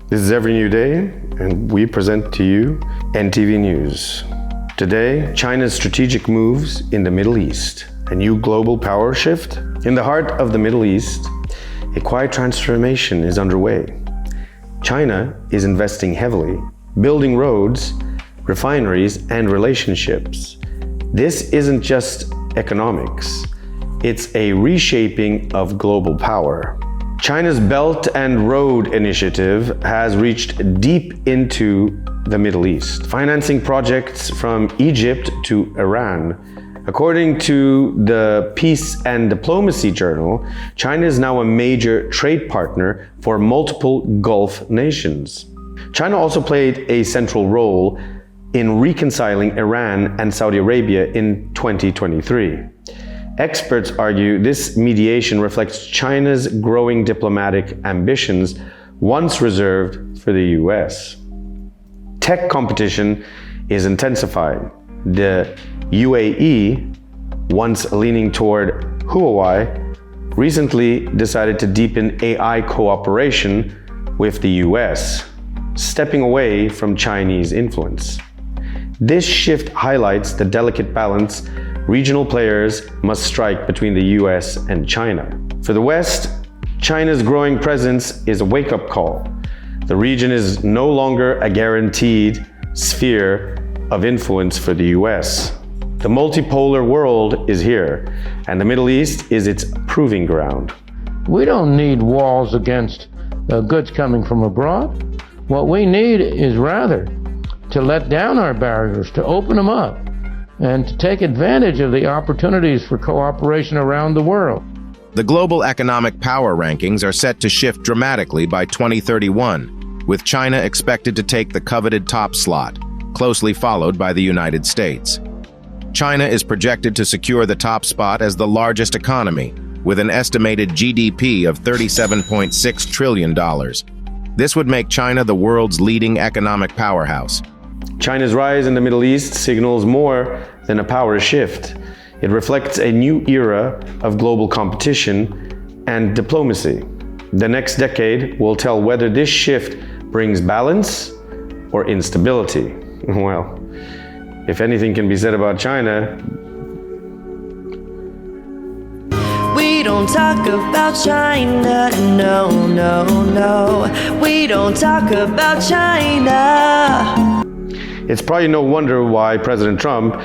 This is Every New Day, and we present to you NTV News. Today, China's strategic moves in the Middle East. A new global power shift? In the heart of the Middle East, a quiet transformation is underway. China is investing heavily, building roads, refineries, and relationships. This isn't just economics. It's a reshaping of global power. China's Belt and Road Initiative has reached deep into the Middle East, financing projects from Egypt to Iran. According to the Peace and Diplomacy Journal, China is now a major trade partner for multiple Gulf nations. China also played a central role in reconciling Iran and Saudi Arabia in 2023. Experts argue this mediation reflects China's growing diplomatic ambitions, once reserved for the US. Tech competition is intensifying. The UAE, once leaning toward Huawei, recently decided to deepen AI cooperation with the US, stepping away from Chinese influence. This shift highlights the delicate balance regional players must strike between the US and China. For the West, China's growing presence is a wake-up call. The region is no longer a guaranteed sphere of influence for the US. The multipolar world is here, and the Middle East is its proving ground. We don't need walls against goods coming from abroad. What we need is rather to let down our barriers, to open them up, and to take advantage of the opportunities for cooperation around the world. The global economic power rankings are set to shift dramatically by 2031, with China expected to take the coveted top slot, closely followed by the United States. China is projected to secure the top spot as the largest economy, with an estimated GDP of $37.6 trillion. This would make China the world's leading economic powerhouse. China's rise in the Middle East signals more than a power shift. It reflects a new era of global competition and diplomacy. The next decade will tell whether this shift brings balance or instability. Well, if anything can be said about China, we don't talk about China, no, no, no. We don't talk about China. It's probably no wonder why President Trump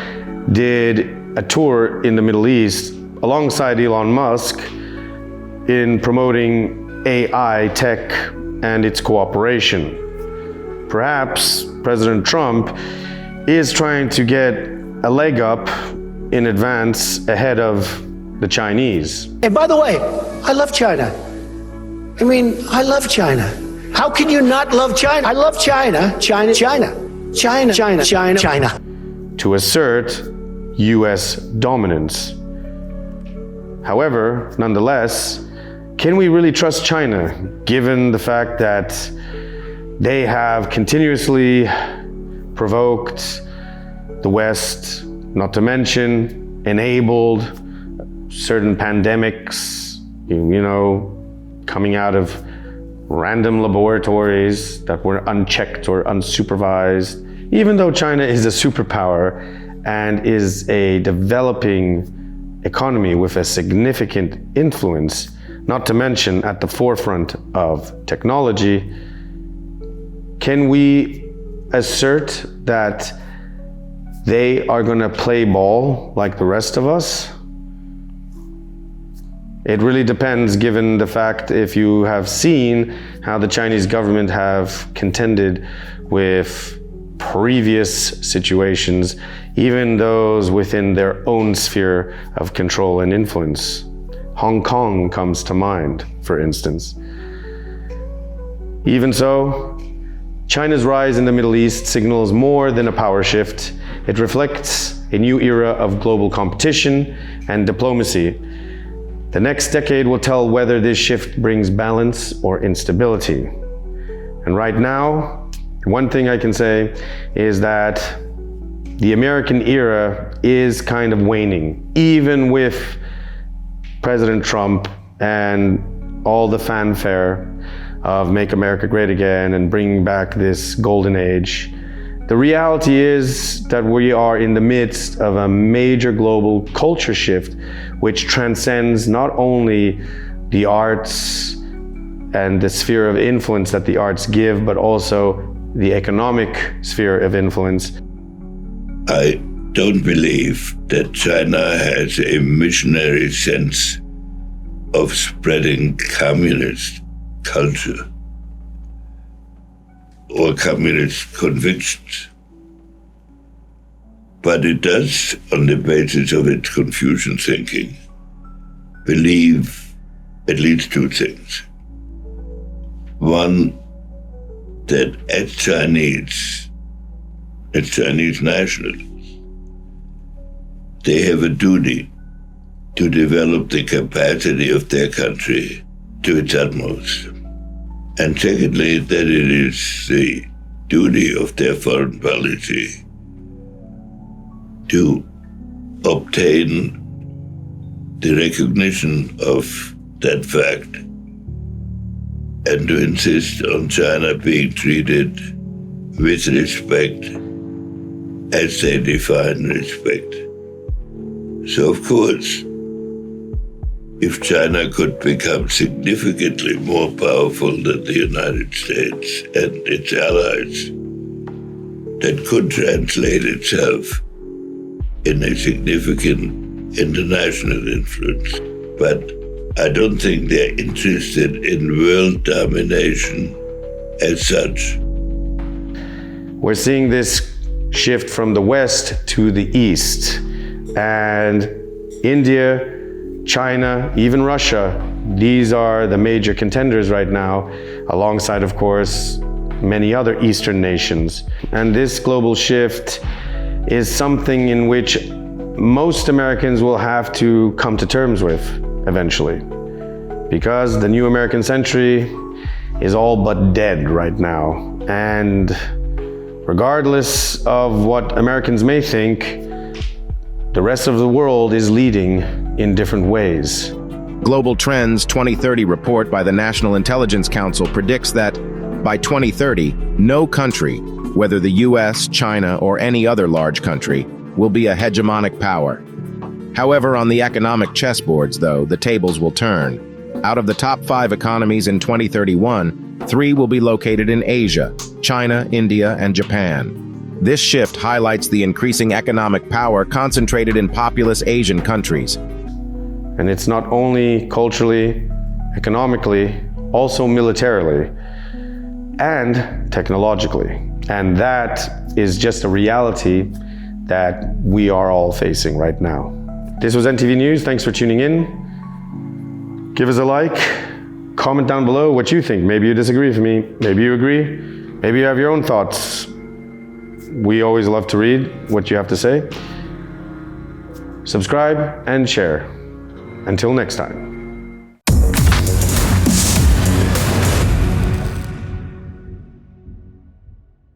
did a tour in the Middle East alongside Elon Musk in promoting AI, tech, and its cooperation. Perhaps President Trump is trying to get a leg up in advance ahead of the Chinese. And by the way, I love China. I love China. How can you not love China? I love China, China, China. China, China, China, China. To assert US dominance. However, nonetheless, can we really trust China, given the fact that they have continuously provoked the West, not to mention enabled certain pandemics, coming out of random laboratories that were unchecked or unsupervised, even though China is a superpower and is a developing economy with a significant influence, not to mention at the forefront of technology. Can we assert that they are going to play ball like the rest of us? It really depends, given the fact if you have seen how the Chinese government have contended with previous situations, even those within their own sphere of control and influence. Hong Kong comes to mind, for instance. Even so, China's rise in the Middle East signals more than a power shift. It reflects a new era of global competition and diplomacy. The next decade will tell whether this shift brings balance or instability. And right now, one thing I can say is that the American era is kind of waning, even with President Trump and all the fanfare of Make America Great Again and bringing back this golden age. The reality is that we are in the midst of a major global culture shift, which transcends not only the arts and the sphere of influence that the arts give, but also the economic sphere of influence. I don't believe that China has a missionary sense of spreading communist culture or communist convictions. But it does, on the basis of its Confucian thinking, believe at least two things. One, that as Chinese nationals, they have a duty to develop the capacity of their country to its utmost. And secondly, that it is the duty of their foreign policy to obtain the recognition of that fact and to insist on China being treated with respect as they define respect. So of course, if China could become significantly more powerful than the United States and its allies, that could translate itself in a significant international influence. But I don't think they're interested in world domination as such. We're seeing this shift from the West to the East. And India, China, even Russia, these are the major contenders right now, alongside, of course, many other Eastern nations. And this global shift is something in which most Americans will have to come to terms with eventually, because the new American century is all but dead right now. And regardless of what Americans may think, the rest of the world is leading in different ways. Global Trends 2030 report by the National Intelligence Council predicts that by 2030, no country, whether the US, China, or any other large country, will be a hegemonic power. However, on the economic chessboards, though, the tables will turn. Out of the top 5 economies in 2031, 3 will be located in Asia: China, India, and Japan. This shift highlights the increasing economic power concentrated in populous Asian countries. And it's not only culturally, economically, also militarily, and technologically. And that is just a reality that we are all facing right now. This was NTV News. Thanks for tuning in. Give us a like, comment down below what you think. Maybe you disagree with me, maybe you agree, maybe you have your own thoughts. We always love to read what you have to say. Subscribe and share. Until next time.